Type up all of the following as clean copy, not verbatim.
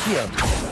Accio.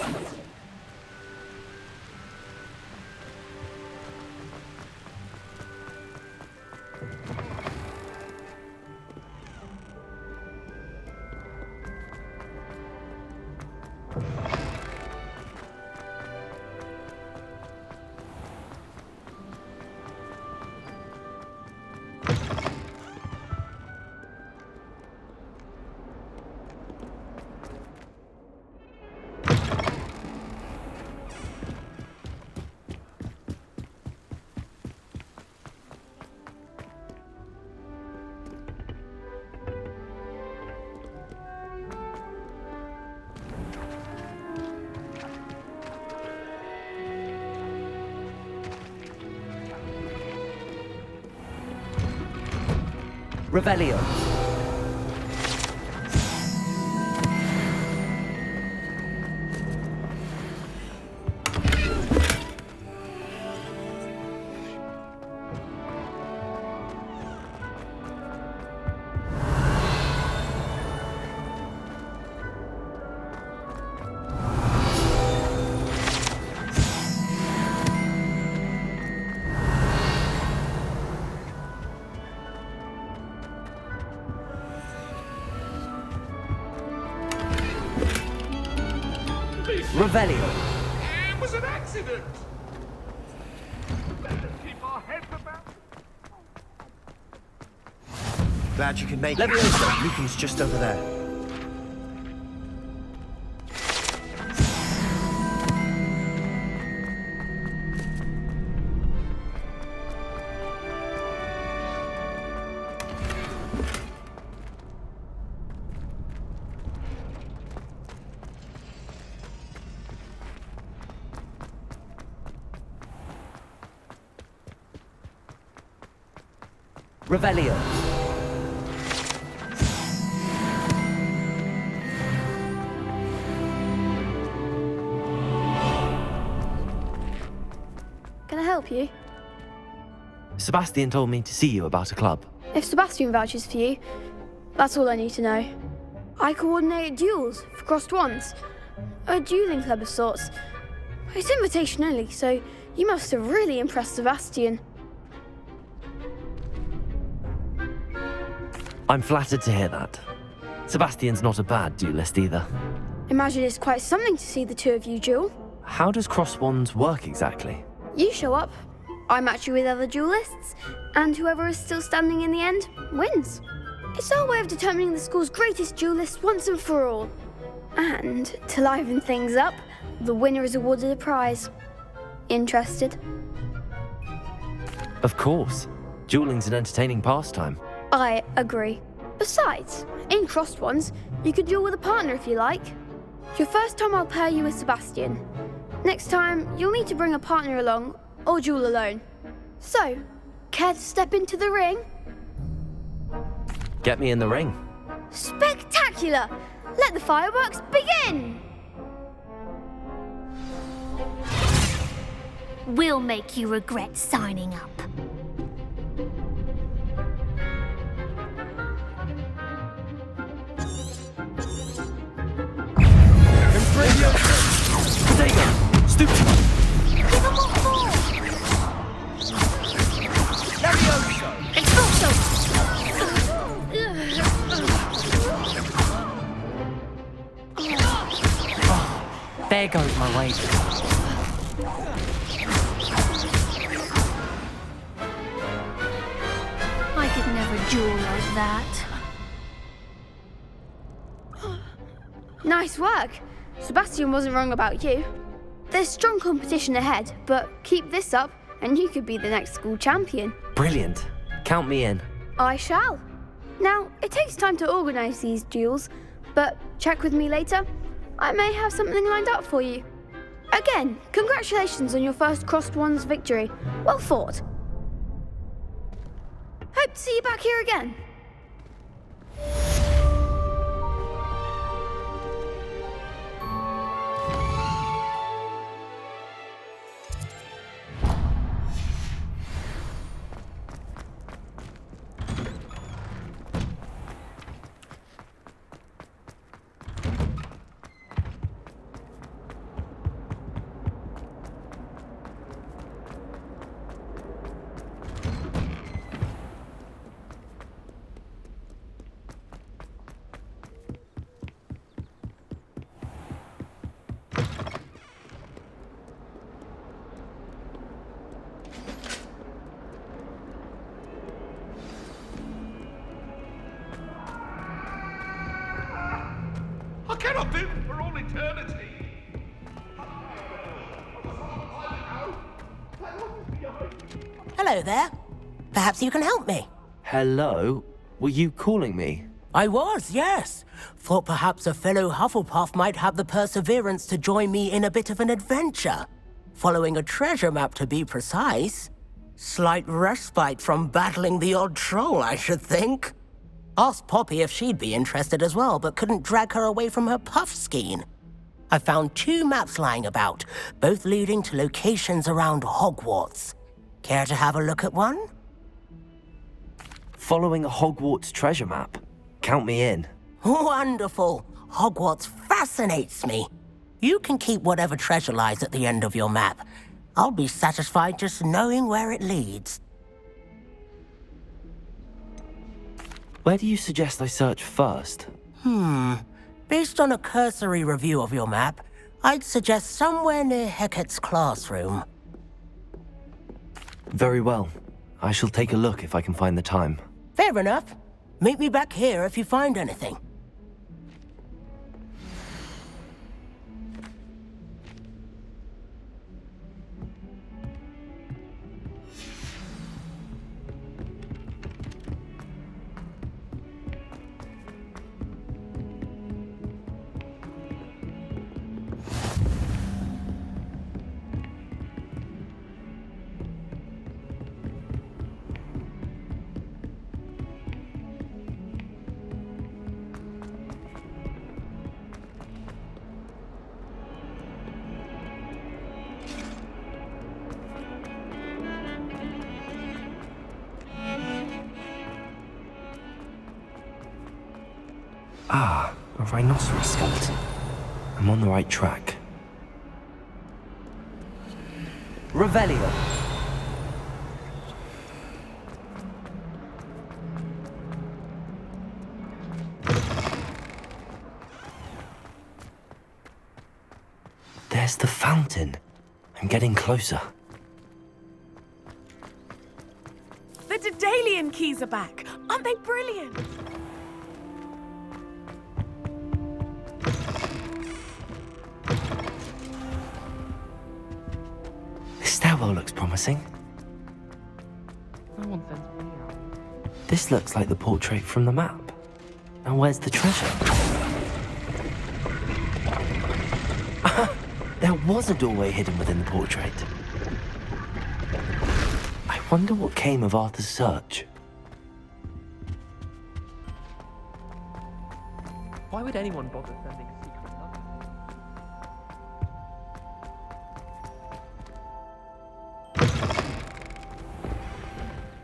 Revelio. Revelio. It was an accident! Better keep our heads about. Glad you can make it. Levioso. Lucan's just over there. Revelio. Can I help you? Sebastian told me to see you about a club. If Sebastian vouches for you, that's all I need to know. I coordinate duels for crossed wands. A dueling club of sorts. It's invitation only, so you must have really impressed Sebastian. I'm flattered to hear that. Sebastian's not a bad duelist either. Imagine it's quite something to see the two of you duel. How does cross wands work exactly? You show up, I match you with other duelists, and whoever is still standing in the end wins. It's our way of determining the school's greatest duelist once and for all. And to liven things up, the winner is awarded a prize. Interested? Of course. Dueling's an entertaining pastime. I agree. Besides, in crossed ones, you could duel with a partner if you like. Your first time I'll pair you with Sebastian. Next time, you'll need to bring a partner along, or duel alone. So, care to step into the ring? Get me in the ring. Spectacular! Let the fireworks begin! We'll make you regret signing up. Stupid! Give them all four! Levioso. Expulso! There goes my wager. I could never duel like that. Nice work. Sebastian wasn't wrong about you. There's strong competition ahead, but keep this up and you could be the next school champion. Brilliant. Count me in. I shall. Now, it takes time to organise these duels, but check with me later. I may have something lined up for you. Again, congratulations on your first crossed wands victory. Well fought. Hope to see you back here again. Get up him for all eternity! Hello there. Perhaps you can help me. Hello? Were you calling me? I was, yes. Thought perhaps a fellow Hufflepuff might have the perseverance to join me in a bit of an adventure. Following a treasure map, to be precise. Slight respite from battling the odd troll, I should think. Asked Poppy if she'd be interested as well, but couldn't drag her away from her puff skein. I found 2 maps lying about, both leading to locations around Hogwarts. Care to have a look at one? Following a Hogwarts treasure map? Count me in. Wonderful. Hogwarts fascinates me. You can keep whatever treasure lies at the end of your map. I'll be satisfied just knowing where it leads. Where do you suggest I search first? Based on a cursory review of your map, I'd suggest somewhere near Hecat's classroom. Very well. I shall take a look if I can find the time. Fair enough. Meet me back here if you find anything. Ah, a rhinoceros skeleton. I'm on the right track. Revelio. There's the fountain. I'm getting closer. The Daedalian keys are back. Aren't they brilliant? This stairwell looks promising. No one sends me out. This looks like the portrait from the map. Now where's the treasure? There was a doorway hidden within the portrait. I wonder what came of Arthur's search. Why would anyone bother sending a secret note?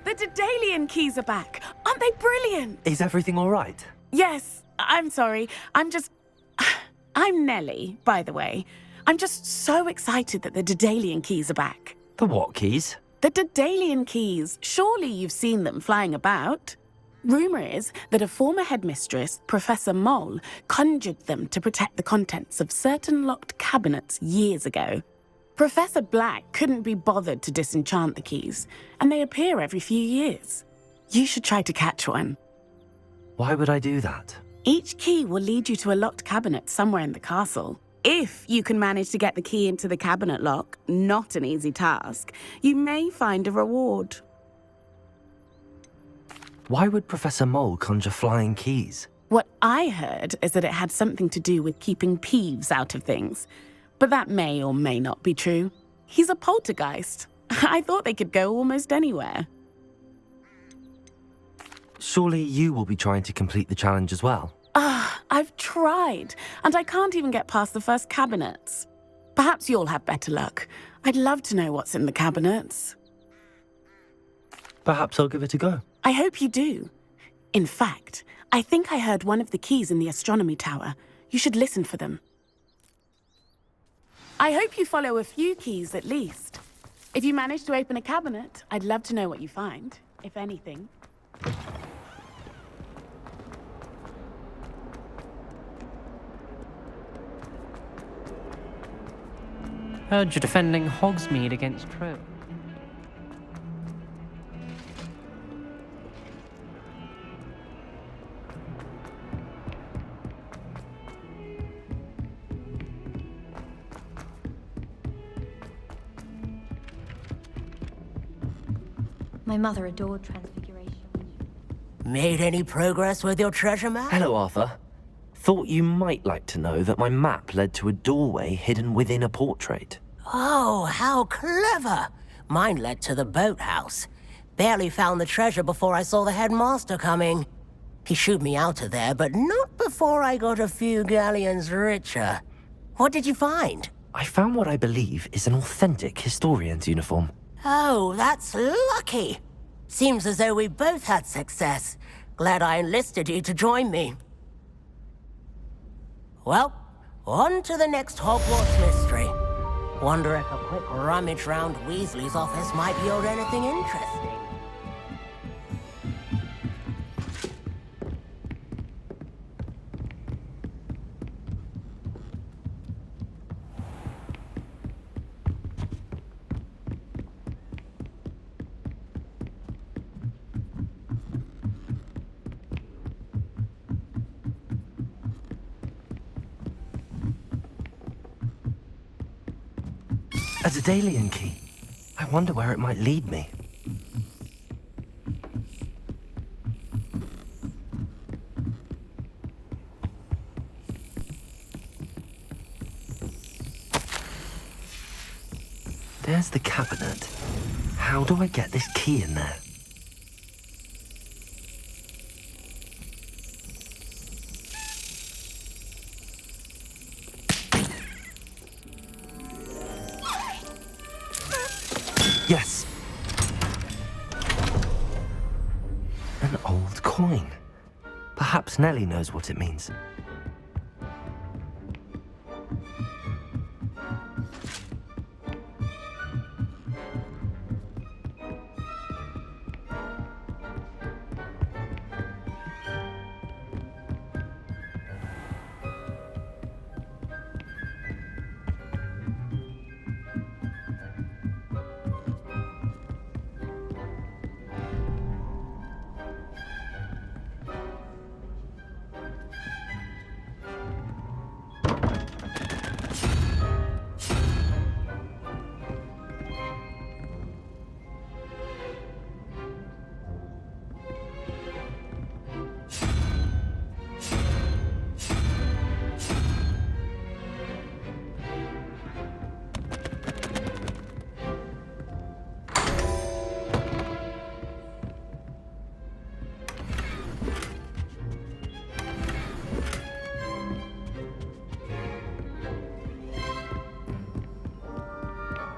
The Daedalian keys are back. Aren't they brilliant? Is everything all right? Yes, I'm sorry. I'm Nellie, by the way. I'm just so excited that the Daedalian keys are back. The what keys? The Daedalian keys. Surely you've seen them flying about. Rumour is that a former headmistress, Professor Mole, conjured them to protect the contents of certain locked cabinets years ago. Professor Black couldn't be bothered to disenchant the keys, and they appear every few years. You should try to catch one. Why would I do that? Each key will lead you to a locked cabinet somewhere in the castle. If you can manage to get the key into the cabinet lock, not an easy task, you may find a reward. Why would Professor Mole conjure flying keys? What I heard is that it had something to do with keeping Peeves out of things. But that may or may not be true. He's a poltergeist. I thought they could go almost anywhere. Surely you will be trying to complete the challenge as well. I've tried, and I can't even get past the first cabinets. Perhaps you'll have better luck. I'd love to know what's in the cabinets. Perhaps I'll give it a go. I hope you do. In fact, I think I heard one of the keys in the astronomy tower. You should listen for them. I hope you follow a few keys at least. If you manage to open a cabinet, I'd love to know what you find, if anything. Heard you're defending Hogsmeade against True. My mother adored Transfiguration. Made any progress with your treasure map? Hello, Arthur. Thought you might like to know that my map led to a doorway hidden within a portrait. Oh, how clever! Mine led to the boathouse. Barely found the treasure before I saw the headmaster coming. He shooed me out of there, but not before I got a few galleons richer. What did you find? I found what I believe is an authentic historian's uniform. Oh, that's lucky. Seems as though we both had success. Glad I enlisted you to join me. Well, on to the next Hogwarts mystery. Wonder if a quick rummage round Weasley's office might yield anything interesting. A Daedalian key. I wonder where it might lead me. There's the cabinet. How do I get this key in there? Yes. An old coin. Perhaps Nellie knows what it means.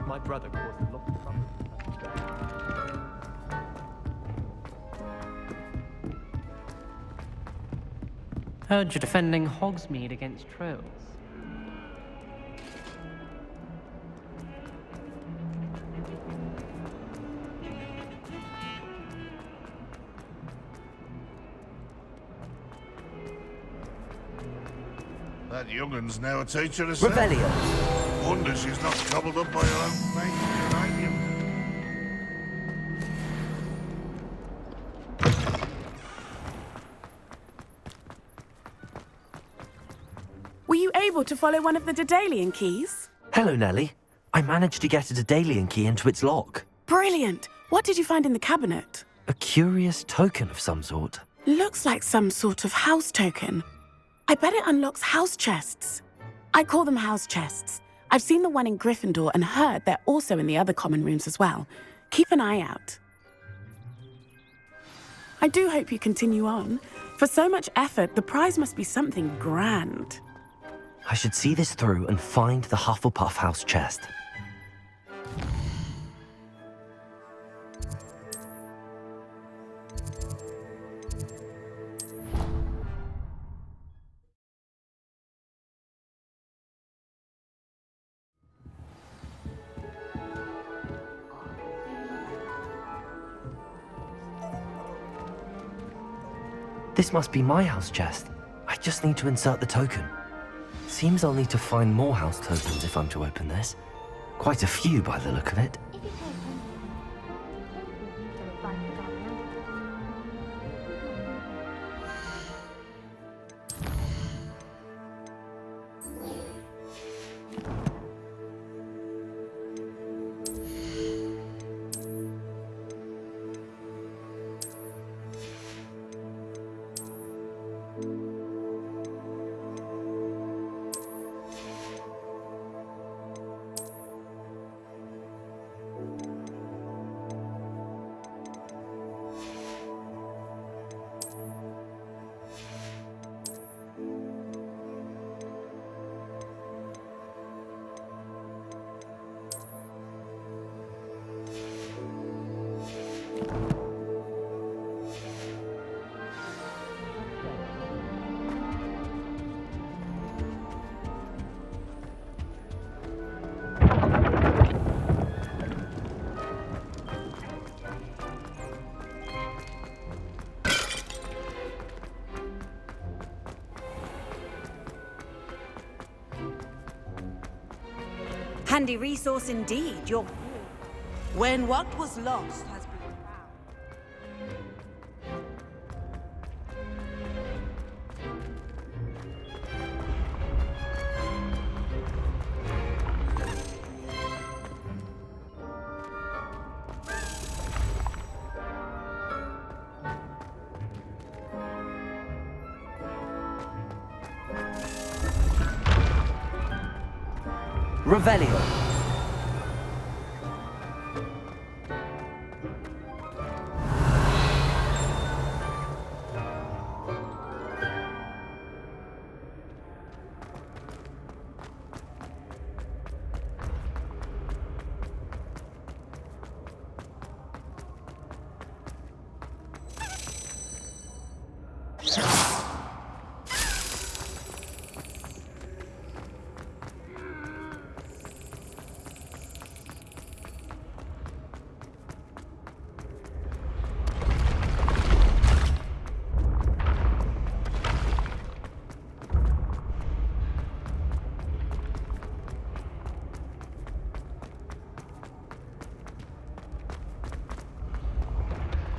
My brother caused a lot of trouble. Heard you're defending Hogsmeade against trolls. That young'un's now a teacher herself. Revelio. Wonder she's not gobbled up by her own native uranium. Were you able to follow one of the Daedalian keys? Hello, Nellie. I managed to get a Daedalian key into its lock. Brilliant! What did you find in the cabinet? A curious token of some sort. Looks like some sort of house token. I bet it unlocks house chests. I call them house chests. I've seen the one in Gryffindor and heard they're also in the other common rooms as well. Keep an eye out. I do hope you continue on. For so much effort, the prize must be something grand. I should see this through and find the Hufflepuff house chest. This must be my house chest. I just need to insert the token. Seems I'll need to find more house tokens if I'm to open this. Quite a few by the look of it. Handy resource indeed. Your When what was lost has been found. Revelio.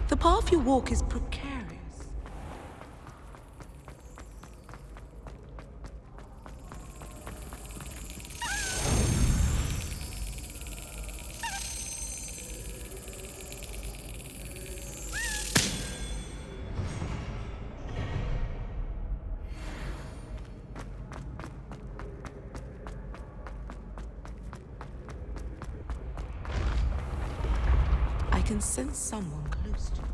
The path you walk is precarious. I can sense someone close to you.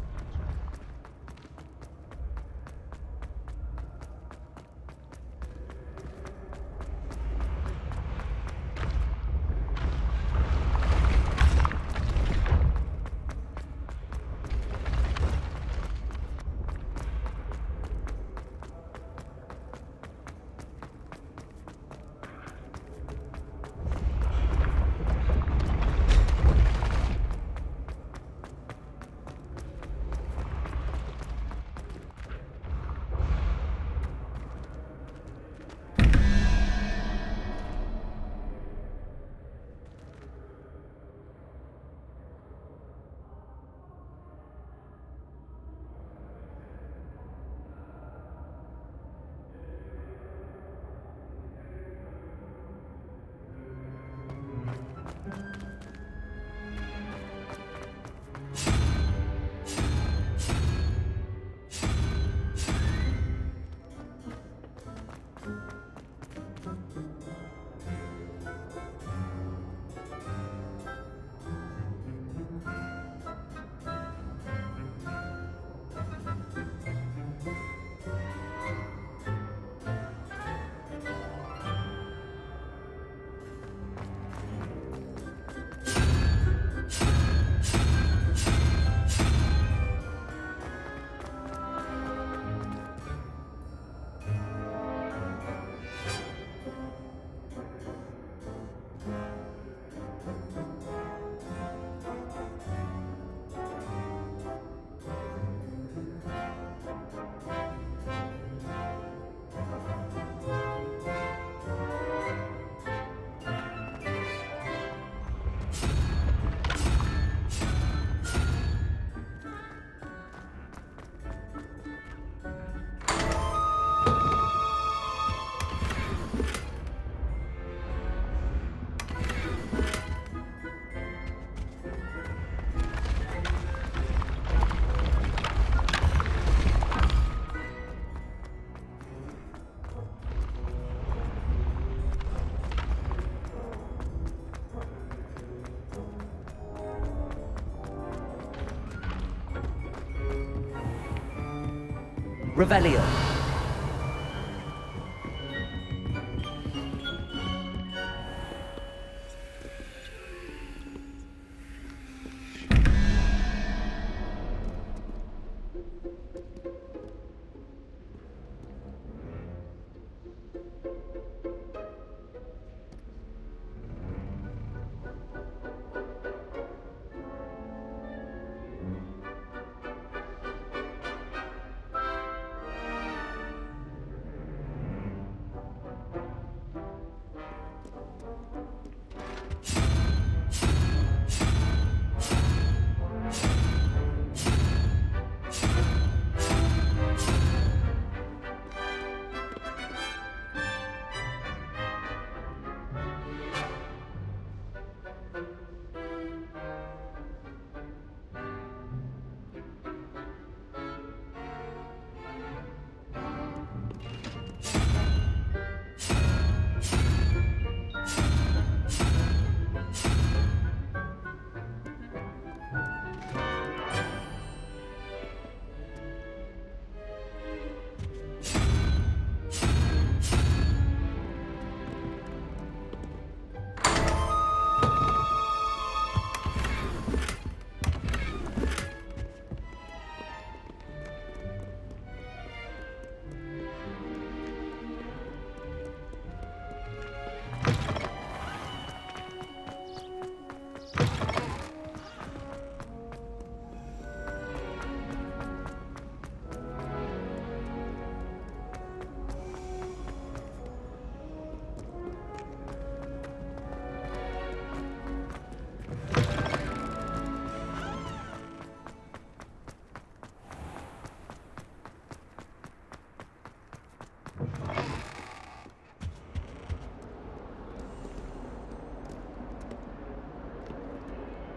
Revelio.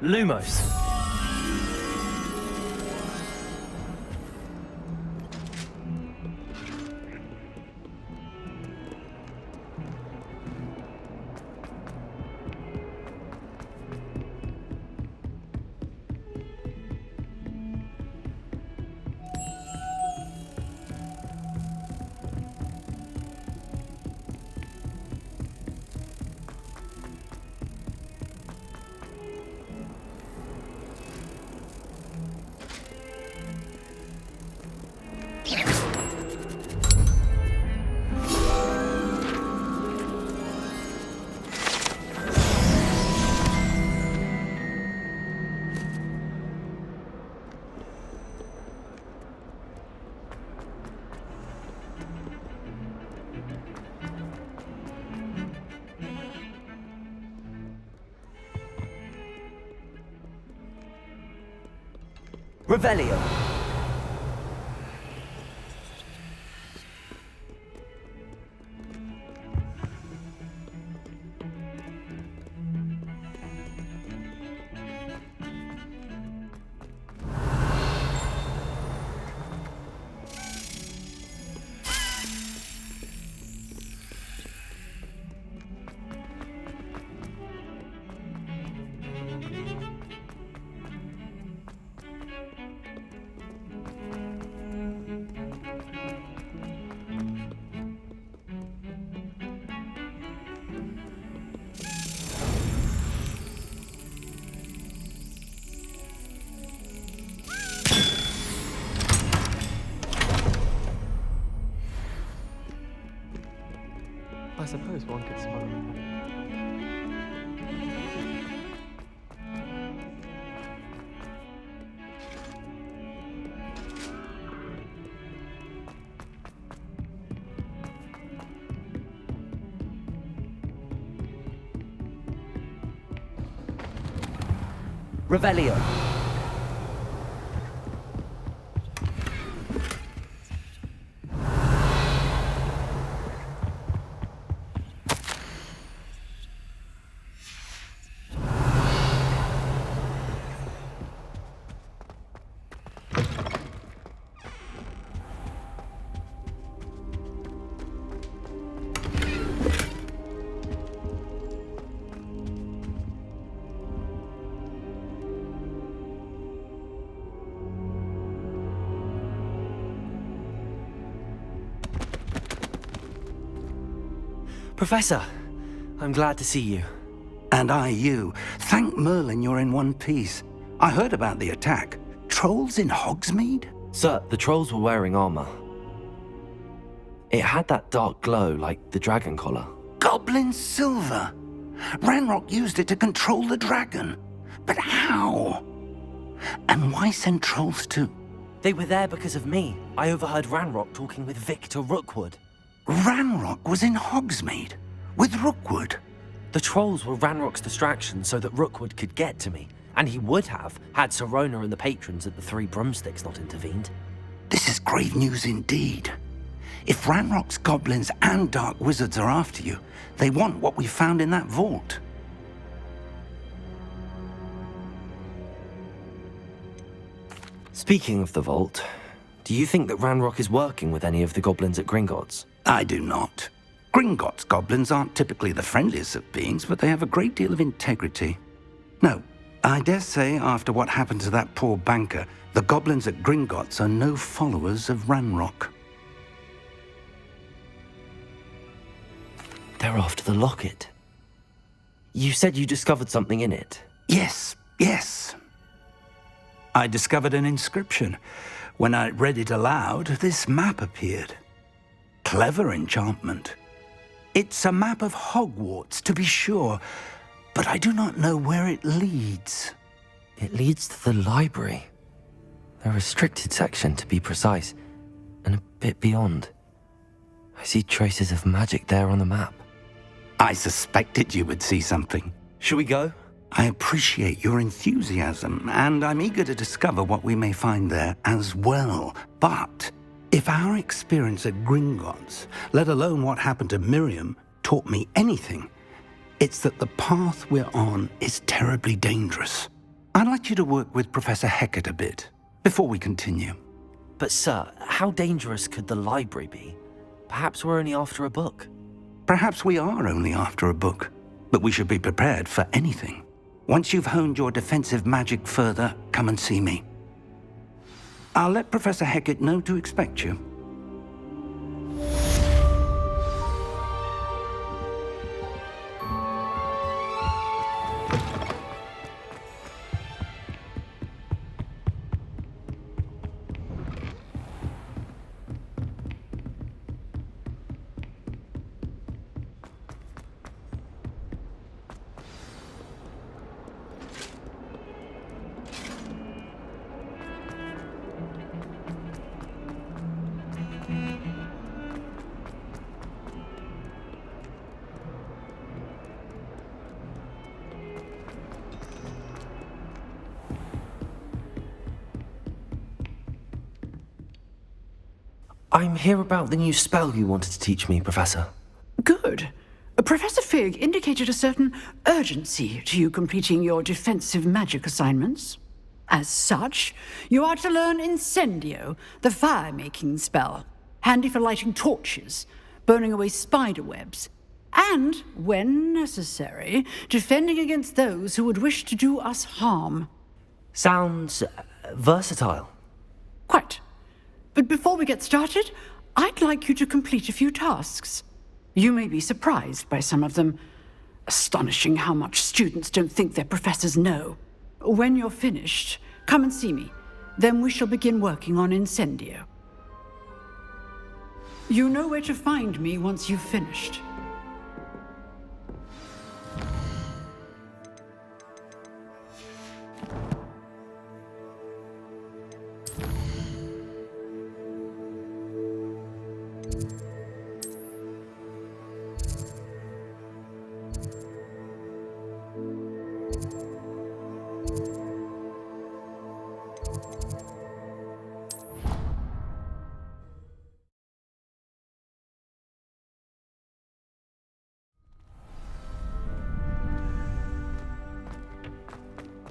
Lumos. Revelio. I suppose one could smuggle it. Revelio. Professor, I'm glad to see you. And I you. Thank Merlin you're in one piece. I heard about the attack. Trolls in Hogsmeade? Sir, the trolls were wearing armor. It had that dark glow like the dragon collar. Goblin silver! Ranrock used it to control the dragon. But how? And why send trolls too? They were there because of me. I overheard Ranrock talking with Victor Rookwood. Ranrock was in Hogsmeade? With Rookwood? The trolls were Ranrock's distraction so that Rookwood could get to me. And he would have, had Sirona and the patrons at the Three Broomsticks not intervened. This is grave news indeed. If Ranrock's goblins and dark wizards are after you, they want what we found in that vault. Speaking of the vault, do you think that Ranrock is working with any of the goblins at Gringotts? I do not. Gringotts goblins aren't typically the friendliest of beings, but they have a great deal of integrity. No, I dare say after what happened to that poor banker, the goblins at Gringotts are no followers of Ranrock. They're after the locket. You said you discovered something in it. Yes. I discovered an inscription. When I read it aloud, this map appeared. Clever enchantment. It's a map of Hogwarts, to be sure, but I do not know where it leads. It leads to the library. A restricted section, to be precise, and a bit beyond. I see traces of magic there on the map. I suspected you would see something. Shall we go? I appreciate your enthusiasm, and I'm eager to discover what we may find there as well. But if our experience at Gringotts, let alone what happened to Miriam, taught me anything, it's that the path we're on is terribly dangerous. I'd like you to work with Professor Hecat a bit, before we continue. But sir, how dangerous could the library be? Perhaps we're only after a book. Perhaps we are only after a book, but we should be prepared for anything. Once you've honed your defensive magic further, come and see me. I'll let Professor Hecat know to expect you. I'm here about the new spell you wanted to teach me, Professor. Good. Professor Fig indicated a certain urgency to you completing your defensive magic assignments. As such, you are to learn Incendio, the fire-making spell, handy for lighting torches, burning away spider webs, and, when necessary, defending against those who would wish to do us harm. Sounds versatile. Quite. But before we get started, I'd like you to complete a few tasks. You may be surprised by some of them. Astonishing how much students don't think their professors know. When you're finished, come and see me. Then we shall begin working on Incendio. You know where to find me once you've finished.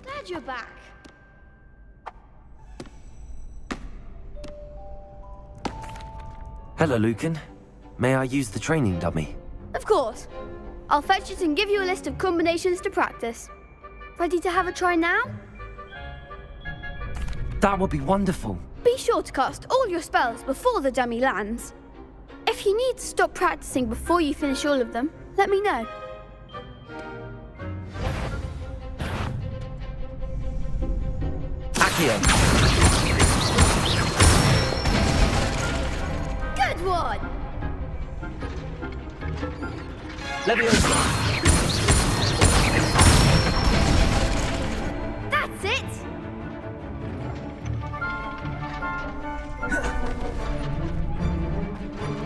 Glad you're back. Hello, Lucan. May I use the training dummy? Of course. I'll fetch it and give you a list of combinations to practice. Ready to have a try now? That would be wonderful. Be sure to cast all your spells before the dummy lands. If you need to stop practicing before you finish all of them, let me know. Accio. Good one! Leviosa. That's it!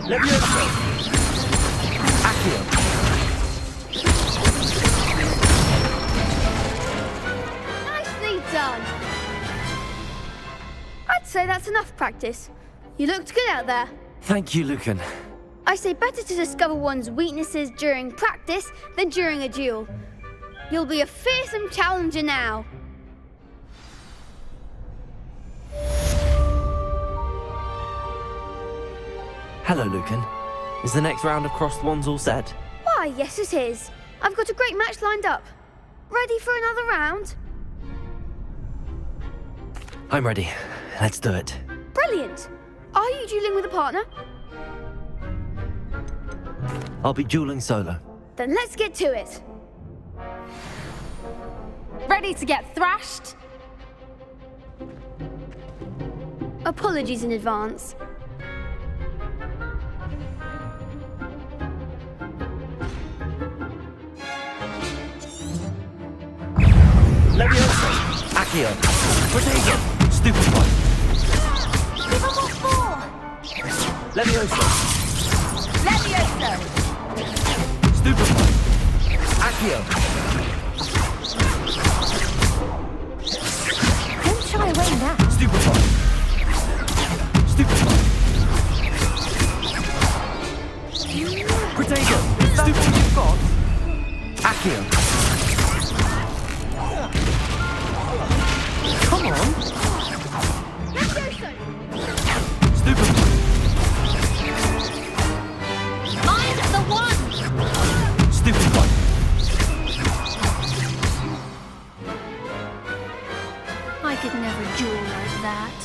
Leviosa. Accio. Nicely done! I'd say that's enough practice. You looked good out there. Thank you, Lucan. I say better to discover one's weaknesses during practice than during a duel. You'll be a fearsome challenger now. Hello, Lucan. Is the next round of Crossed Wands all set? Why, yes it is. I've got a great match lined up. Ready for another round? I'm ready. Let's do it. Brilliant. Are you dueling with a partner? I'll be dueling solo. Then let's get to it. Ready to get thrashed? Apologies in advance. Leviosa. Accio. Protego. Stupefy. Give them all four! Leviosa. Leviosa! Stupefy. Accio. Don't shy away now. Stupefy. Stupefy. Protego. Stupefy you've got. Accio. Come on. Stupid. Mind the one! Stupid one. I could never duel like that.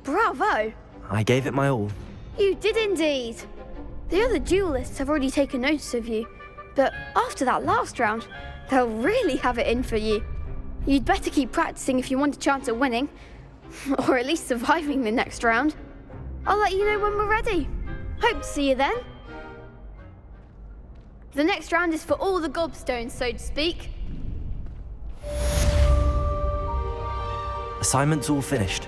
Bravo! I gave it my all. You did indeed. The other duelists have already taken notice of you, but after that last round, they'll really have it in for you. You'd better keep practicing if you want a chance at winning, or at least surviving the next round. I'll let you know when we're ready. Hope to see you then. The next round is for all the gobstones, so to speak. Assignment's all finished.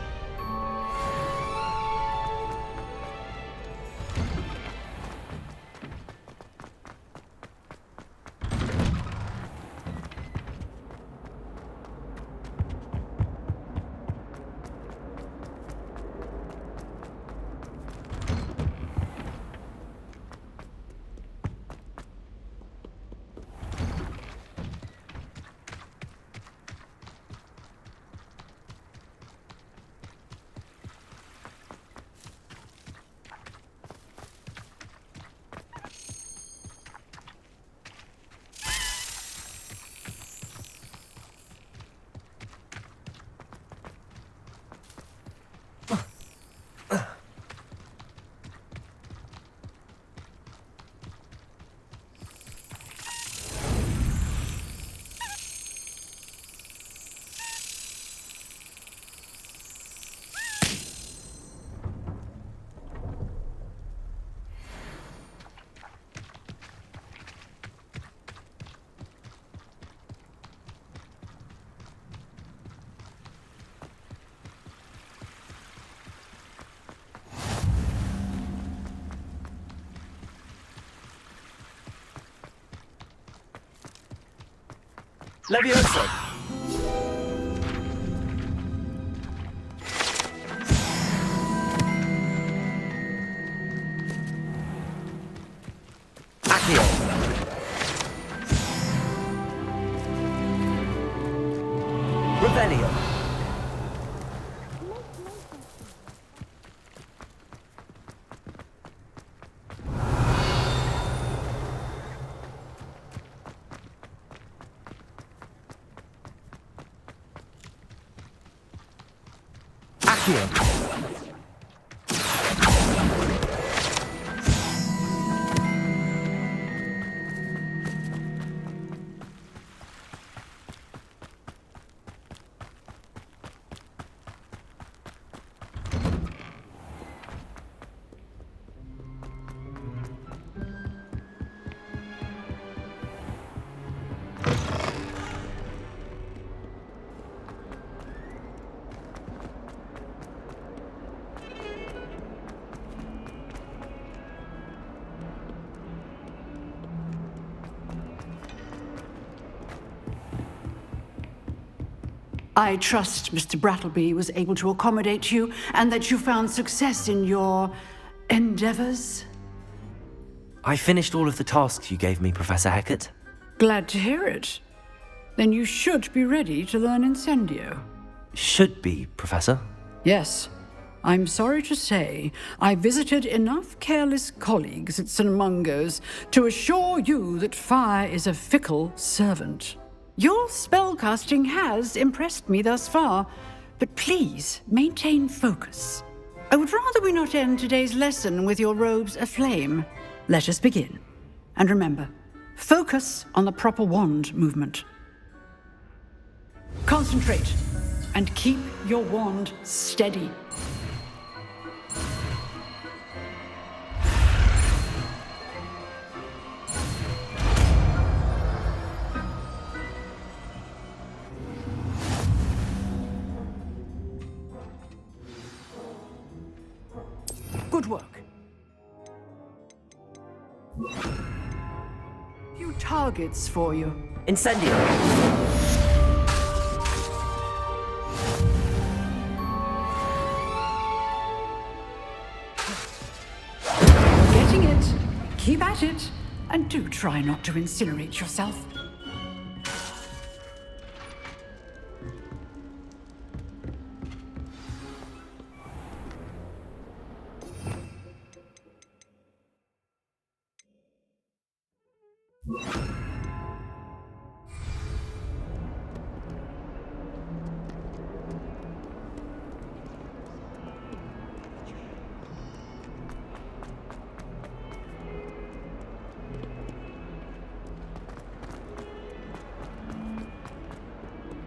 Levioso! Accio! Revelio! I trust Mr. Brattleby was able to accommodate you and that you found success in your endeavors. I finished all of the tasks you gave me, Professor Hecat. Glad to hear it. Then you should be ready to learn Incendio. Should be, Professor. Yes. I'm sorry to say, I visited enough careless colleagues at St. Mungo's to assure you that fire is a fickle servant. Your spellcasting has impressed me thus far, but please maintain focus. I would rather we not end today's lesson with your robes aflame. Let us begin. And remember, focus on the proper wand movement. Concentrate and keep your wand steady. Good work. Few targets for you. Incendio! Getting it. Keep at it. And do try not to incinerate yourself.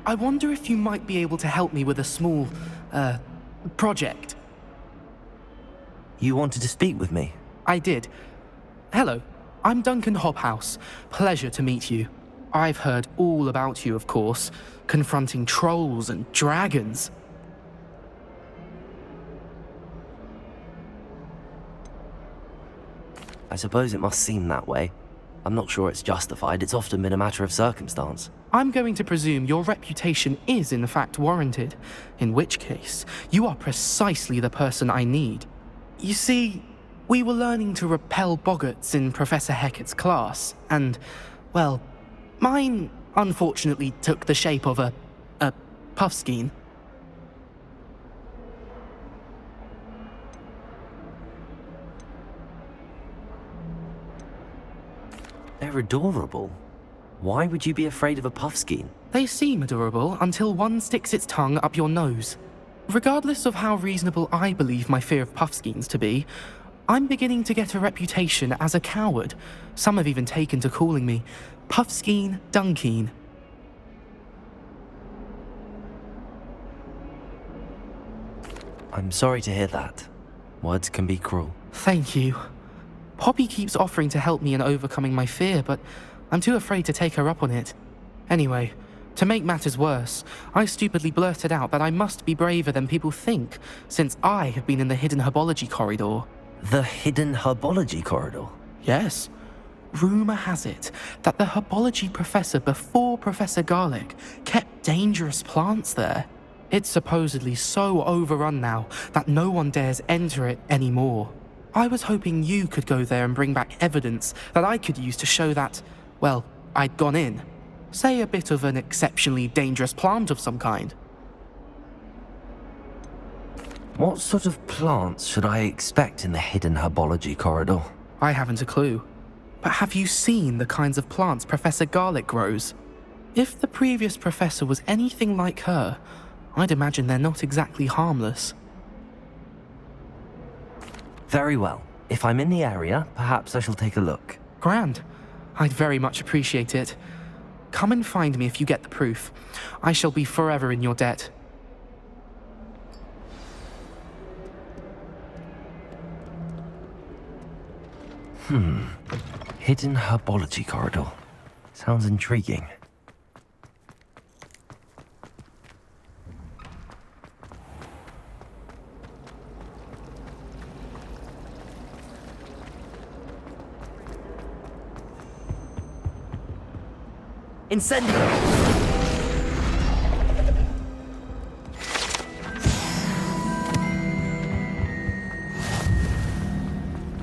I wonder if you might be able to help me with a small, project. You wanted to speak with me? I did. Hello, I'm Duncan Hobhouse. Pleasure to meet you. I've heard all about you, of course, confronting trolls and dragons. I suppose it must seem that way. I'm not sure it's justified. It's often been a matter of circumstance. I'm going to presume your reputation is in fact warranted, in which case, you are precisely the person I need. You see, we were learning to repel boggarts in Professor Hecat's class, and, well, mine unfortunately took the shape of a puffskein. They're adorable. Why would you be afraid of a puffskein? They seem adorable until one sticks its tongue up your nose. Regardless of how reasonable I believe my fear of puffskeins to be, I'm beginning to get a reputation as a coward. Some have even taken to calling me Puffskein Dunkeen. I'm sorry to hear that. Words can be cruel. Thank you. Poppy keeps offering to help me in overcoming my fear, but I'm too afraid to take her up on it. Anyway, to make matters worse, I stupidly blurted out that I must be braver than people think, since I have been in the hidden herbology corridor. The hidden herbology corridor? Yes. Rumour has it that the herbology professor before Professor Garlic kept dangerous plants there. It's supposedly so overrun now that no one dares enter it anymore. I was hoping you could go there and bring back evidence that I could use to show that, well, I'd gone in. Say a bit of an exceptionally dangerous plant of some kind. What sort of plants should I expect in the hidden herbology corridor? I haven't a clue. But have you seen the kinds of plants Professor Garlic grows? If the previous professor was anything like her, I'd imagine they're not exactly harmless. Very well. If I'm in the area, perhaps I shall take a look. Grand. I'd very much appreciate it. Come and find me if you get the proof. I shall be forever in your debt. Hidden herbology corridor. Sounds intriguing. Incendio!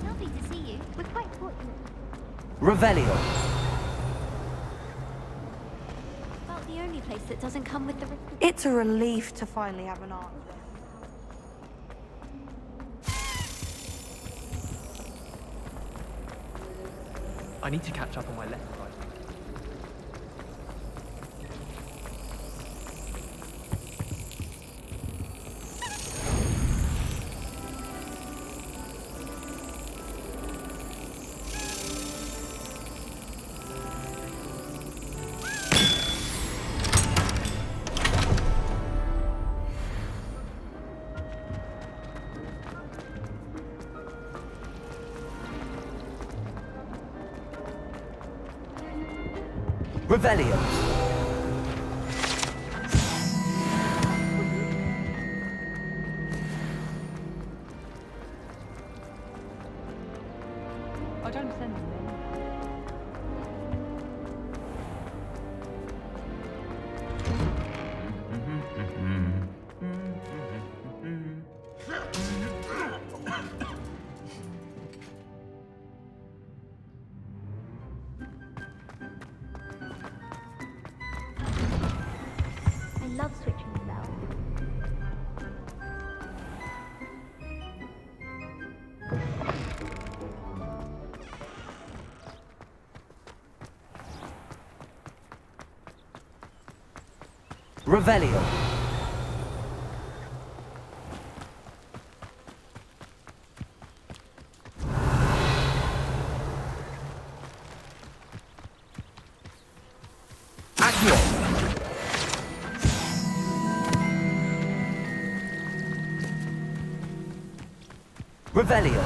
Lovely to see you. We're quite fortunate. Revelio! About the only place that doesn't come with the... It's a relief to finally have an answer. I need to catch up on my lessons. Revelio! I don't send them in. Revelio. Accio. Revelio.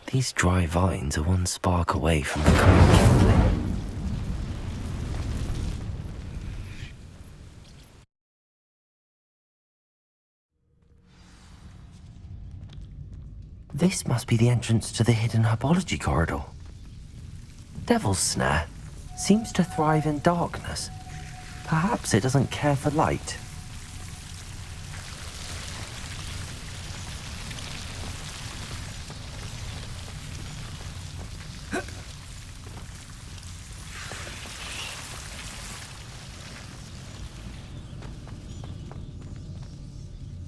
These dry vines are one spark away from becoming kindling. This must be the entrance to the hidden herbology corridor. Devil's Snare seems to thrive in darkness. Perhaps it doesn't care for light.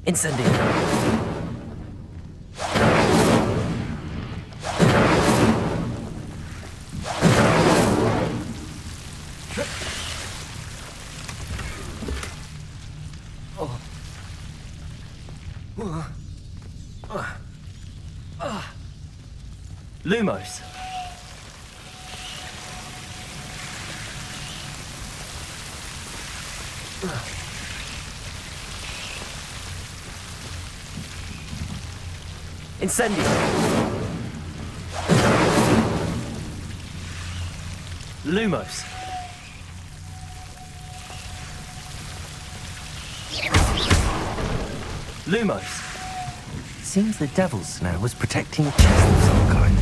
Incendio. Lumos. Incendio. Lumos. Lumos. Seems the Devil's Snare was protecting a chest of some kind.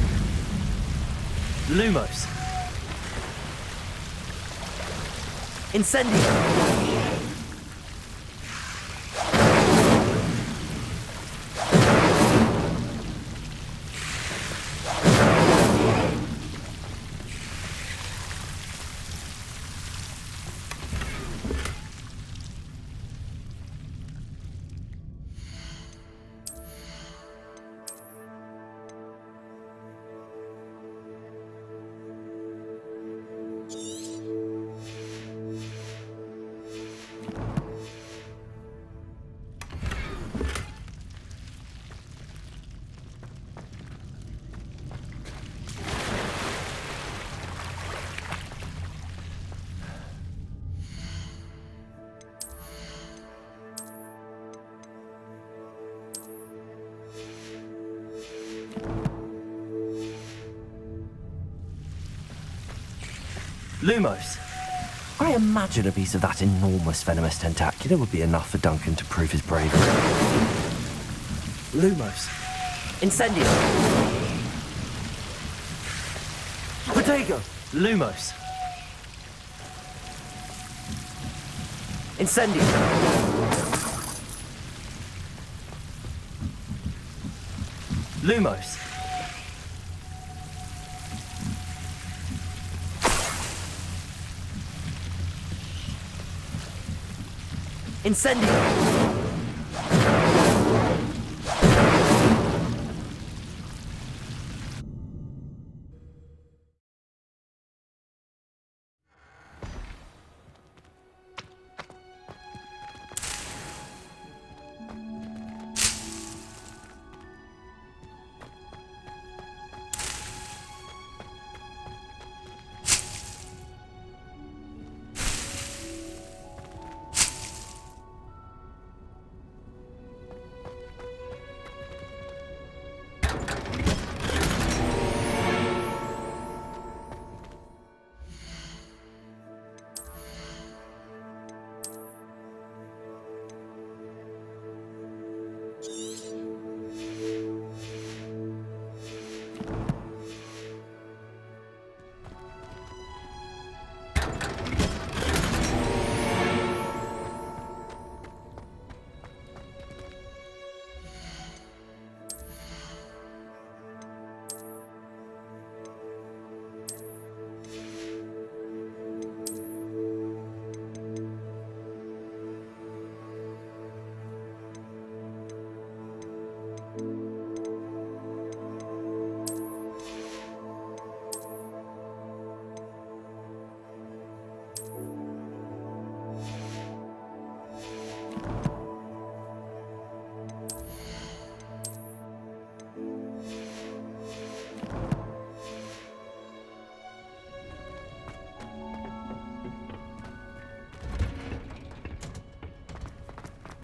Lumos. Incendio. Lumos. I imagine a piece of that enormous venomous tentacular would be enough for Duncan to prove his bravery. Lumos. Incendio. Protego. Lumos. Incendio. Lumos. Incendio.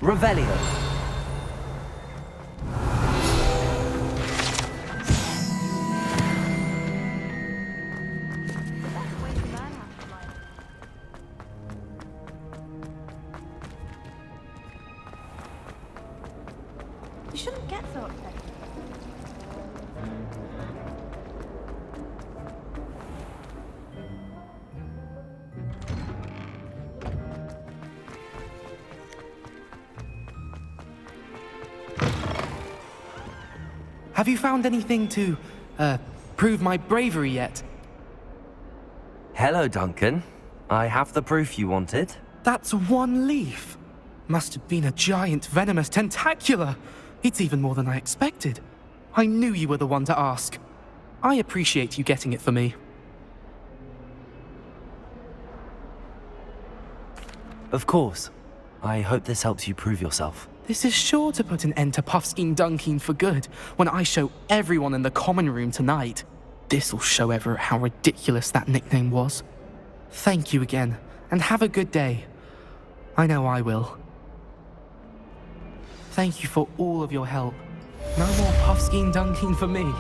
Revelio. You shouldn't get so upset. Have you found anything to, prove my bravery yet? Hello, Duncan. I have the proof you wanted. That's one leaf. Must have been a giant venomous tentacula. It's even more than I expected. I knew you were the one to ask. I appreciate you getting it for me. Of course. I hope this helps you prove yourself. This is sure to put an end to Puffskein Dunkeen for good when I show everyone in the common room tonight. This'll show Everett how ridiculous that nickname was. Thank you again, and have a good day. I know I will. Thank you for all of your help. No more Puffskein Dunkeen for me.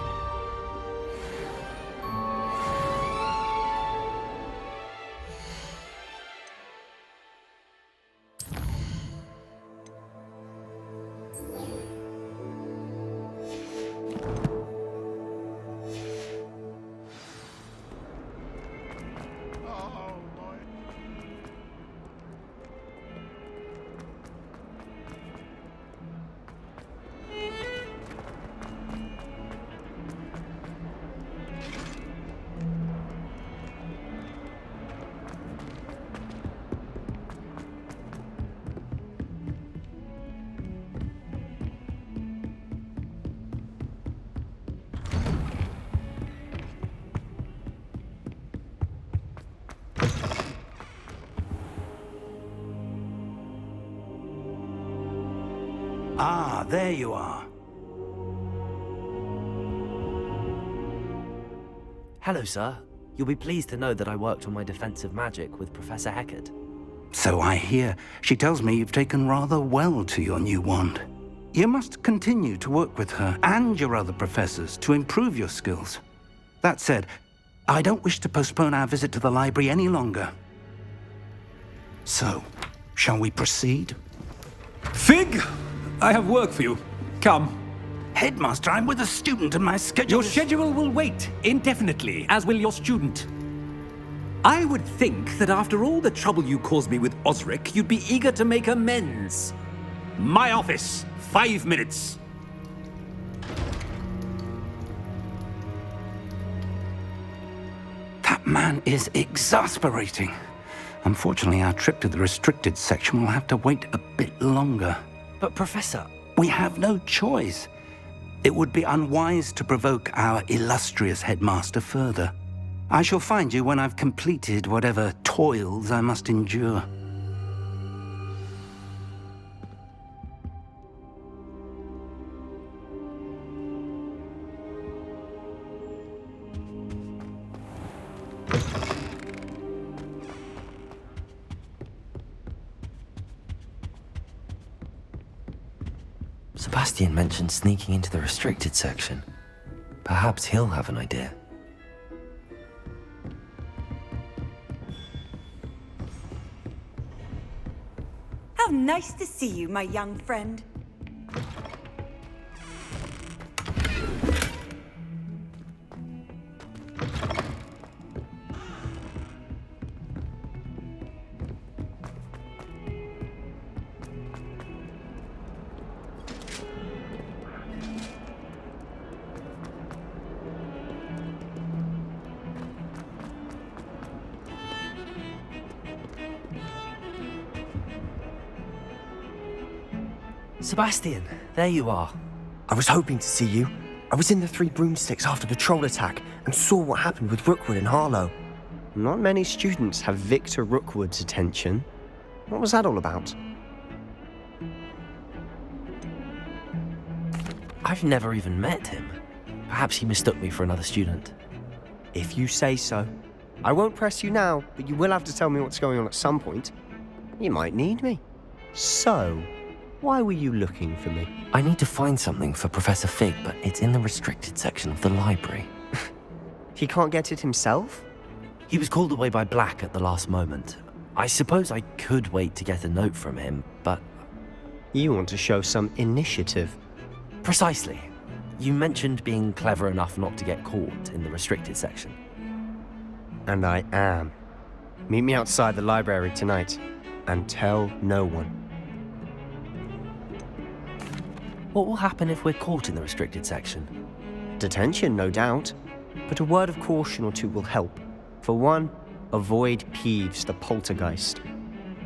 Ah, there you are. Hello, sir. You'll be pleased to know that I worked on my defensive magic with Professor Heckard. So I hear. She tells me you've taken rather well to your new wand. You must continue to work with her and your other professors to improve your skills. That said, I don't wish to postpone our visit to the library any longer. So, shall we proceed? Fig! I have work for you. Come. Headmaster, I'm with a student and my schedule Your schedule will wait indefinitely, as will your student. I would think that after all the trouble you caused me with Osric, you'd be eager to make amends. My office, 5 minutes. That man is exasperating. Unfortunately, our trip to the restricted section will have to wait a bit longer. But, Professor... We have no choice. It would be unwise to provoke our illustrious headmaster further. I shall find you when I've completed whatever toils I must endure. Sebastian mentioned sneaking into the restricted section. Perhaps he'll have an idea. How nice to see you, my young friend. Sebastian, there you are. I was hoping to see you. I was in the Three Broomsticks after the troll attack and saw what happened with Rookwood and Harlow. Not many students have Victor Rookwood's attention. What was that all about? I've never even met him. Perhaps he mistook me for another student. If you say so. I won't press you now, but you will have to tell me what's going on at some point. You might need me. So, Why were you looking for me? I need to find something for Professor Fig, but it's in the restricted section of the library. He can't get it himself? He was called away by Black at the last moment. I suppose I could wait to get a note from him, but... You want to show some initiative. Precisely. You mentioned being clever enough not to get caught in the restricted section. And I am. Meet me outside the library tonight, and tell no one. What will happen if we're caught in the restricted section? Detention, no doubt. But a word of caution or two will help. For one, avoid Peeves, the poltergeist.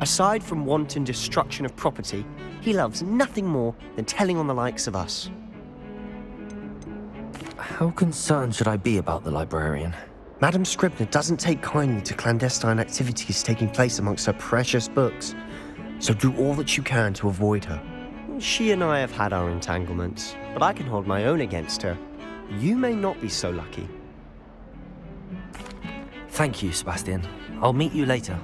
Aside from wanton destruction of property, he loves nothing more than telling on the likes of us. How concerned should I be about the librarian? Madame Scribner doesn't take kindly to clandestine activities taking place amongst her precious books, so do all that you can to avoid her. She and I have had our entanglements, but I can hold my own against her. You may not be so lucky. Thank you, Sebastian. I'll meet you later.